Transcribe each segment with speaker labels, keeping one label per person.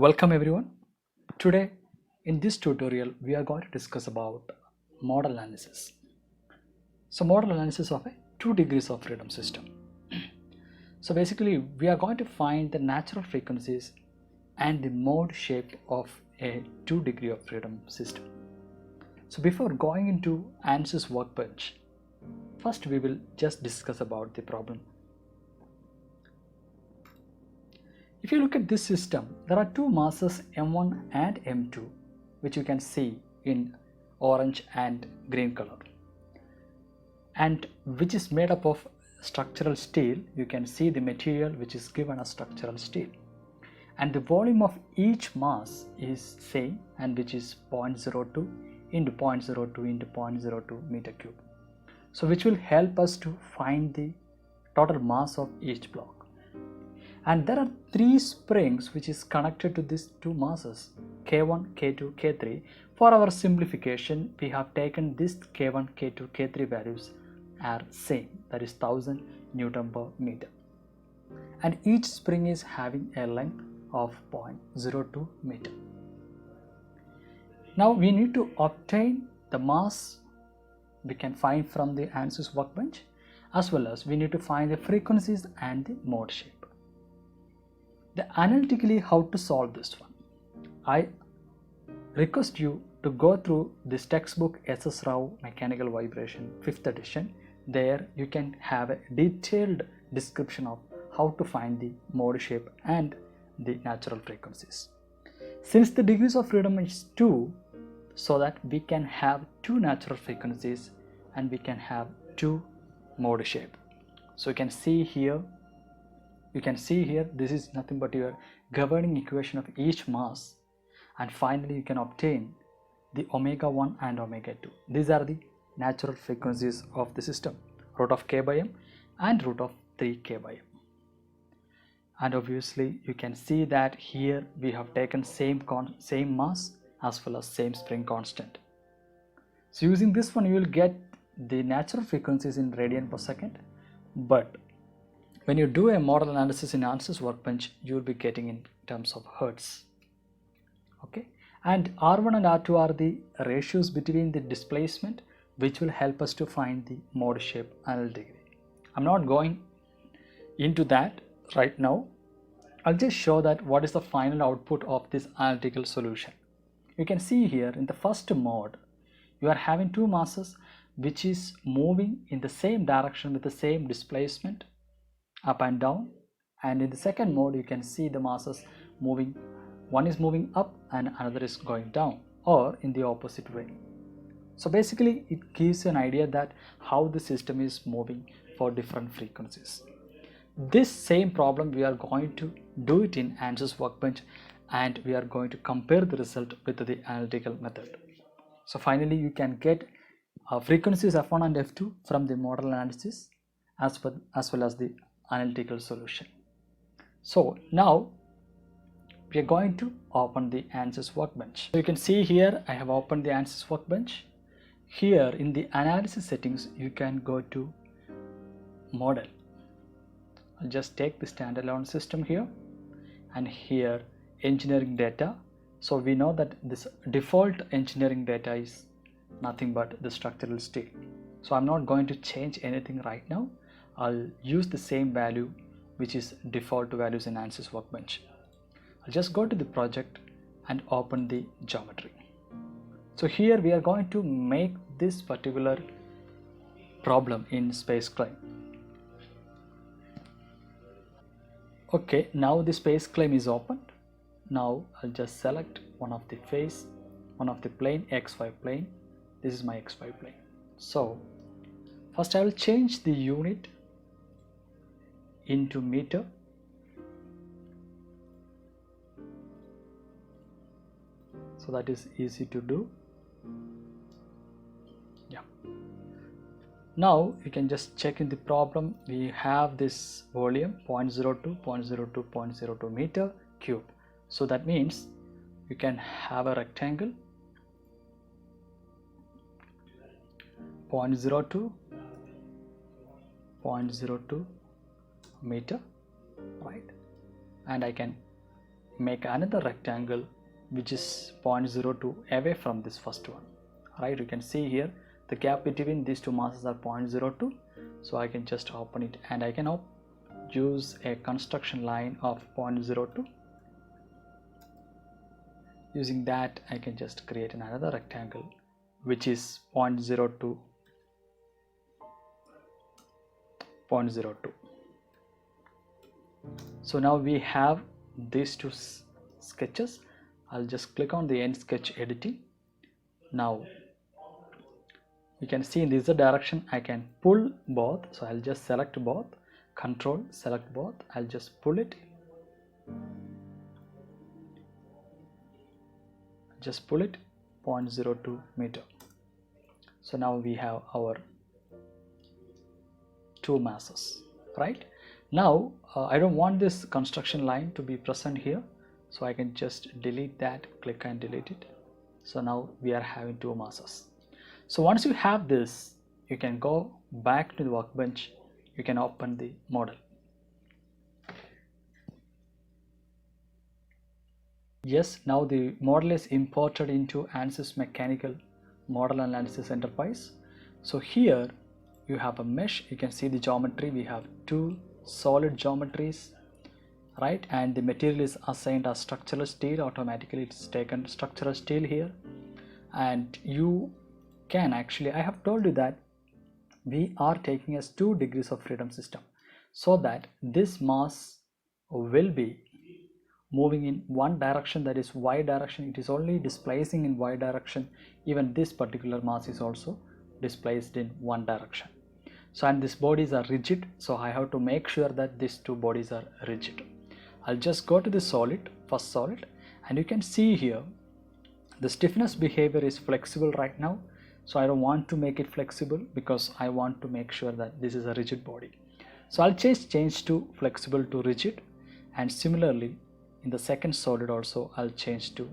Speaker 1: Welcome everyone. Today in this tutorial we are going to discuss about modal analysis. So modal analysis of a 2 degrees of freedom system. So basically we are going to find the natural frequencies and the mode shape of a 2 degree of freedom system. So before going into ANSYS workbench, first we will just discuss about the problem. If you look at this system, there are two masses M1 and M2, which you can see in orange and green color, and which is made up of structural steel. You can see the material which is given as structural steel, and the volume of each mass is same, and which is 0.02 into 0.02 into 0.02 meter cube. So which will help us to find the total mass of each block. And there are three springs which is connected to these two masses, K1, K2, K3. For our simplification, we have taken this K1, K2, K3 values are same, that is 1000 Newton per meter. And each spring is having a length of 0.02 meter. Now we need to obtain the mass we can find from the ANSYS workbench, as well as we need to find the frequencies and the mode shape. Analytically, how to solve this one? I request you to go through this textbook S.S. Rao Mechanical Vibration 5th edition. There you can have a detailed description of how to find the mode shape and the natural frequencies. Since the degrees of freedom is 2, so that we can have 2 natural frequencies and we can have 2 mode shape. So you can see here, this is nothing but your governing equation of each mass, and finally you can obtain the omega 1 and omega 2. These are the natural frequencies of the system, root of k by m and root of 3k by m. And obviously you can see that here we have taken same mass as well as same spring constant. So using this one you will get the natural frequencies in radian per second, but when you do a modal analysis in ANSYS workbench, you will be getting in terms of hertz. Okay, and R1 and R2 are the ratios between the displacement, which will help us to find the mode shape analytically. I'm not going into that right now. I'll just show that what is the final output of this analytical solution. You can see here in the first mode, you are having two masses which is moving in the same direction with the same displacement, up and down, and in the second mode you can see the masses moving, one is moving up and another is going down, or in the opposite way. So basically it gives you an idea that how the system is moving for different frequencies. This same problem we are going to do it in ANSYS workbench, and we are going to compare the result with the analytical method. So finally you can get frequencies F1 and F2 from the modal analysis as well as the analytical solution. So now we are going to open the ANSYS workbench. So you can see here I have opened the ANSYS workbench. Here in the analysis settings you can go to model. I'll just take the standalone system here, and here engineering data. So we know that this default engineering data is nothing but the structural steel. So I'm not going to change anything right now. I'll use the same value which is default values in ANSYS workbench. I'll just go to the project and open the geometry. So here we are going to make this particular problem in space claim. Okay, now the space claim is opened. Now I'll just select one of the face, one of the plane, XY plane. This is my XY plane. So first I will change the unit into meter. So that is easy to do. Yeah. Now you can just check in the problem. We have this volume 0.02, 0.02, 0.02 meter cube. So that means you can have a rectangle 0.02, 0.02 meter, right? And I can make another rectangle which is 0.02 away from this first one, right? You can see here the gap between these two masses are 0.02, so I can just open it and I can use a construction line of 0.02. Using that I can just create another rectangle which is 0.02. So now we have these two sketches. I'll just click on the end sketch editing. Now you can see in this direction I can pull both, so I'll just select both, control select both, I'll just pull it, just pull it 0.02 meter. So now we have our two masses, right? Now I don't want this construction line to be present here, so I can just delete that, click and delete it. So now we are having two masses. So once you have this, you can go back to the workbench, you can open the model. Yes, now the model is imported into ANSYS Mechanical Model Analysis Enterprise. So here you have a mesh, you can see the geometry, we have two solid geometries, right? And the material is assigned as structural steel, automatically it's taken structural steel here. And you can actually, I have told you that we are taking as 2 degrees of freedom system, so that this mass will be moving in one direction, that is y direction. It is only displacing in y direction. Even this particular mass is also displaced in one direction. So, and these bodies are rigid, so I have to make sure that these two bodies are rigid. I'll just go to the solid, first solid, and you can see here the stiffness behavior is flexible right now. So I don't want to make it flexible because I want to make sure that this is a rigid body. So I'll change to flexible to rigid, and similarly in the second solid also I'll change to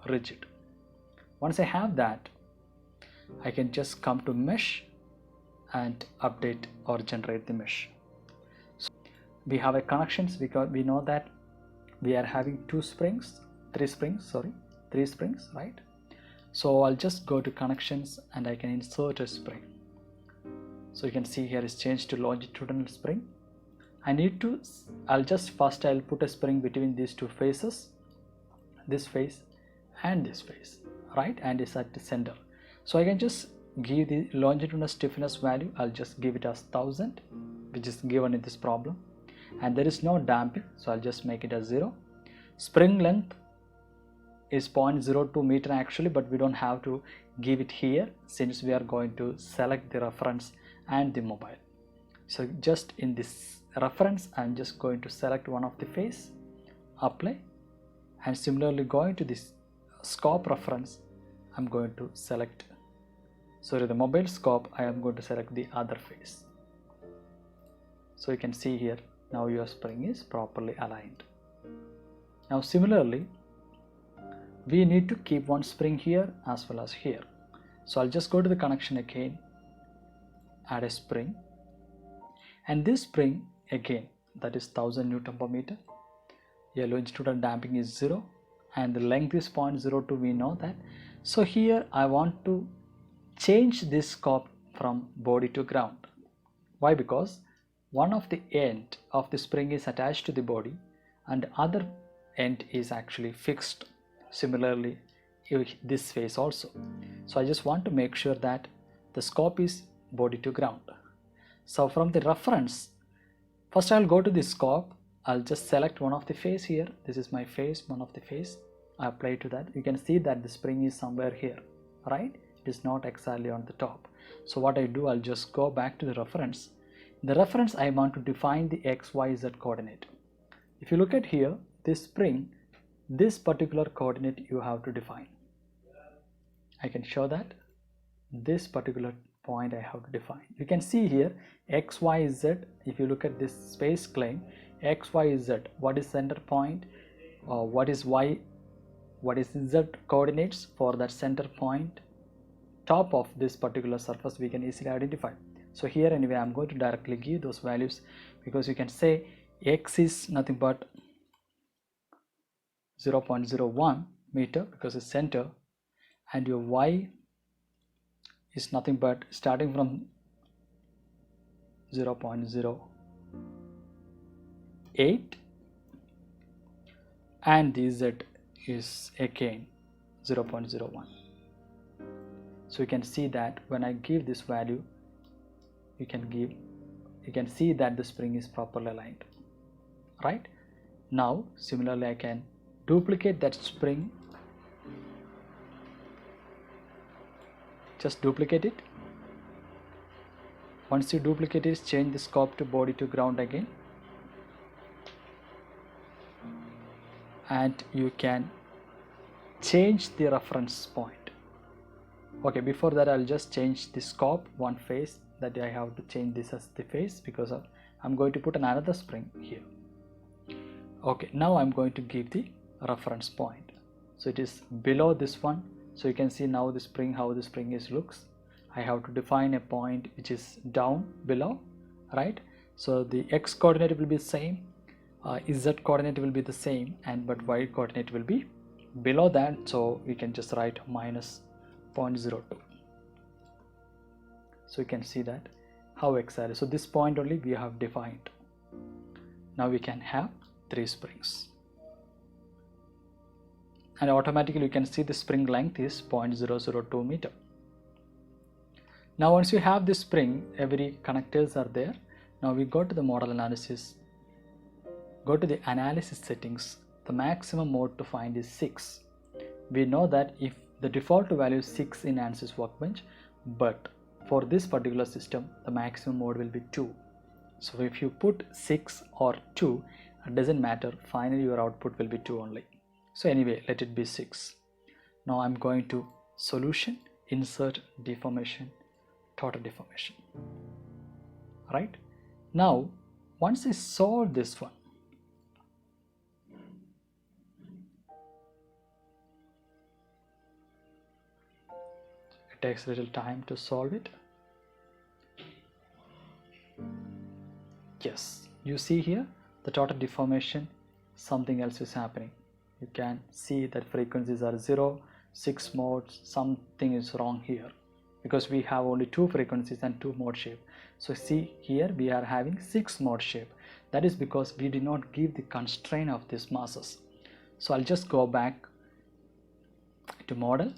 Speaker 1: rigid. Once I have that, I can just come to mesh and update or generate the mesh. So we have a connections because we know that we are having three springs, right? So I'll just go to connections and I can insert a spring. So you can see here is changed to longitudinal spring. I'll put a spring between these two faces, this face and this face, right? And it's at the center. So I can just give the longitudinal stiffness value, I'll just give it as 1000, which is given in this problem, and there is no damping, so I'll just make it as 0. Spring length is 0.02 meter actually, but we don't have to give it here since we are going to select the reference and the mobile. So just in this reference I'm just going to select one of the face, apply, and similarly going to this scope reference I'm going to select, sorry, the mobile scope, I am going to select the other face. So you can see here now your spring is properly aligned. Now similarly we need to keep one spring here as well as here. So I'll just go to the connection again, add a spring, and this spring again, that is 1000 Newton per meter. Your longitudinal damping is 0 and the length is 0.02, we know that. So here I want to change this scope from body to ground. Why? Because one of the end of the spring is attached to the body and the other end is actually fixed. Similarly this face also. So I just want to make sure that the scope is body to ground. So from the reference, first I'll go to the scope, I'll just select one of the face here, this is my face, one of the face, I apply to that. You can see that the spring is somewhere here, right? It is not exactly on the top. So what I do, I'll just go back to the reference. In the reference I want to define the x, y, z coordinate. If you look at here, this spring, this particular coordinate you have to define. I can show that this particular point I have to define. You can see here x, y, z. If you look at this space claim, x, y, z, what is center point, what is y, what is z coordinates for that center point, top of this particular surface we can easily identify. So here anyway I'm going to directly give those values, because you can say x is nothing but 0.01 meter because it's center, and your y is nothing but starting from 0.08, and the z is again 0.01. So you can see that when I give this value, you can see that the spring is properly aligned, right? Now similarly I can duplicate that spring, just duplicate it. Once you duplicate it, change the scope to body to ground again, and you can change the reference point. Okay, before that I'll just change the scope one face, that I have to change this as the face because I'm going to put another spring here. Okay, now I'm going to give the reference point, so it is below this one. So you can see now the spring, how the spring looks. I have to define a point which is down below, right? So the x coordinate will be same, z coordinate will be the same, but y coordinate will be below that, so we can just write minus 0.02. So you can see that how exactly, so this point only we have defined. Now we can have 3 springs, and automatically you can see the spring length is 0.002 meter. Now once you have this spring, every connectors are there. Now we go to the model analysis, go to the analysis settings. The maximum mode to find is 6. We know that if the default value is 6 in ANSYS Workbench, but for this particular system the maximum mode will be 2. So if you put 6 or 2, it doesn't matter, finally your output will be 2 only. So anyway, let it be 6. Now I'm going to solution, insert deformation, total deformation. Right? Now once I solve this one, it takes a little time to solve it. Yes, you see here the total deformation, something else is happening. You can see that frequencies are 0, 6 modes, something is wrong here because we have only 2 frequencies and 2 mode shape. So see here we are having 6 mode shape. That is because we did not give the constraint of these masses. So I'll just go back to model.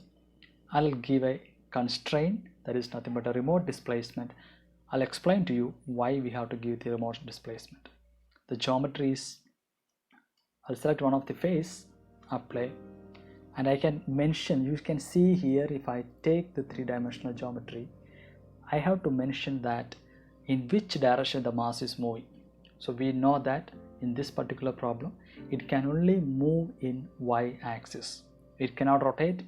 Speaker 1: I'll give a constraint, that is nothing but a remote displacement. I'll explain to you why we have to give the remote displacement. The geometry is, I'll select one of the face, apply, and I can mention, you can see here if I take the 3-dimensional geometry, I have to mention that in which direction the mass is moving. So we know that in this particular problem it can only move in y axis. It cannot rotate,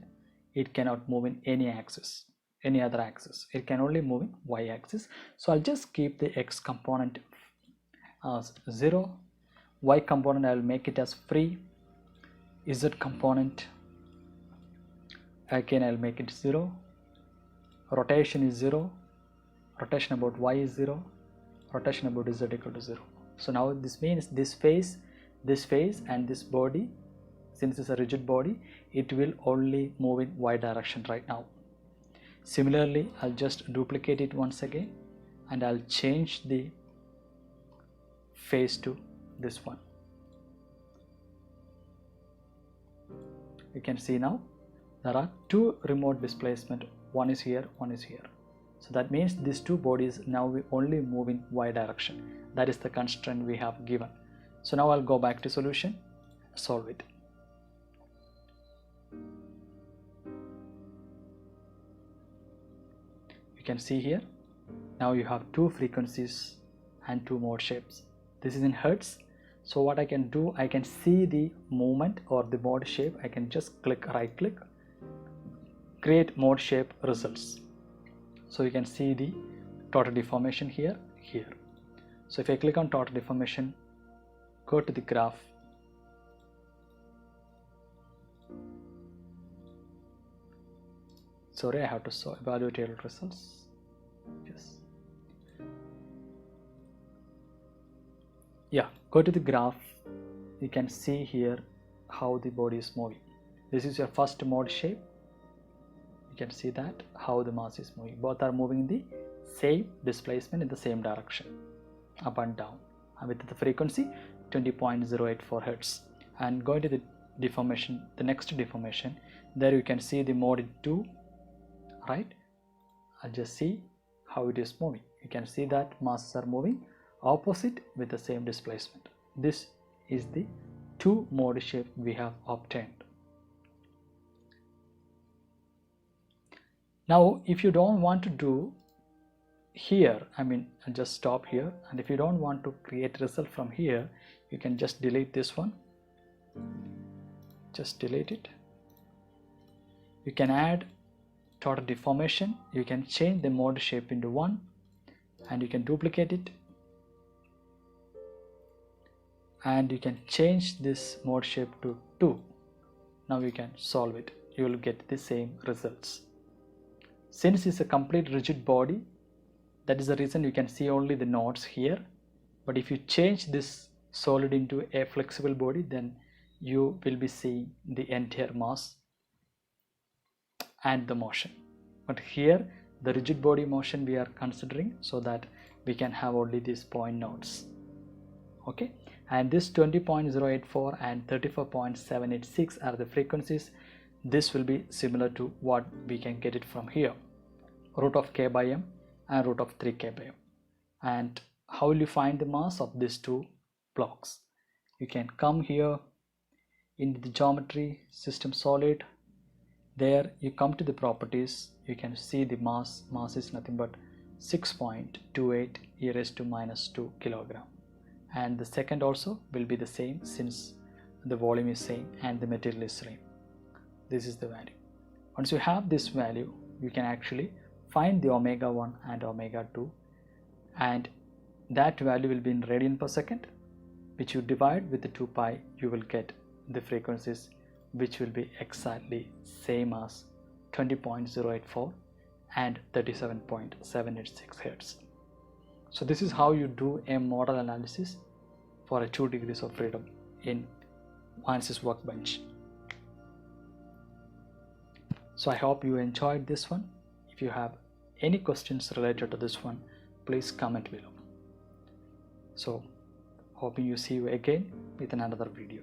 Speaker 1: it cannot move in any axis, any other axis. It can only move in y axis. So I'll just keep the x component as 0, y component I will make it as free, z component again I'll make it 0, rotation is 0, rotation about y is 0, rotation about z equal to 0. So now this means this face and this body, since it's a rigid body, it will only move in y direction right now. Similarly, I'll just duplicate it once again and I'll change the face to this one. You can see now there are 2 remote displacement, one is here, one is here. So that means these 2 bodies now we only move in y direction. That is the constraint we have given. So now I'll go back to solution, solve it. You can see here, now you have 2 frequencies and 2 mode shapes. This is in Hertz. So what I can do, I can see the movement or the mode shape. I can just right click, create mode shape results. So you can see the total deformation here. So if I click on total deformation, go to the graph, sorry, I have to evaluate table results. Yes. Yeah, go to the graph. You can see here how the body is moving. This is your first mode shape. You can see that how the mass is moving. Both are moving in the same displacement in the same direction, up and down, and with the frequency 20.084 Hertz. And going to the deformation, the next deformation, there you can see the mode 2, right? And just see how it is moving. You can see that masses are moving opposite with the same displacement. This is the 2 mode shape we have obtained. Now if you don't want to do here, just stop here, and if you don't want to create result from here, you can just delete this one. Just delete it. You can add total deformation. You can change the mode shape into 1, and you can duplicate it, and you can change this mode shape to 2. Now you can solve it. You will get the same results. Since it's a complete rigid body, that is the reason you can see only the nodes here. But if you change this solid into a flexible body, then you will be seeing the entire mass and the motion. But here the rigid body motion we are considering, so that we can have only these point nodes. Okay, and this 20.084 and 34.786 are the frequencies. This will be similar to what we can get it from here, root of k by m and root of 3k by m. And how will you find the mass of these 2 blocks? You can come here in the geometry, system solid. There you come to the properties. You can see the mass is nothing but 6.28 e raised to minus 2 kilogram. And the second also will be the same, since the volume is same and the material is same. This is the value. Once you have this value, you can actually find the omega 1 and omega 2, and that value will be in radian per second, which you divide with the 2 pi. You will get the frequencies which will be exactly same as 20.084 and 37.786 Hertz. So this is how you do a modal analysis for a 2 degrees of freedom in ANSYS workbench. So I hope you enjoyed this one. If you have any questions related to this one, please comment below. So hoping you see you again with another video.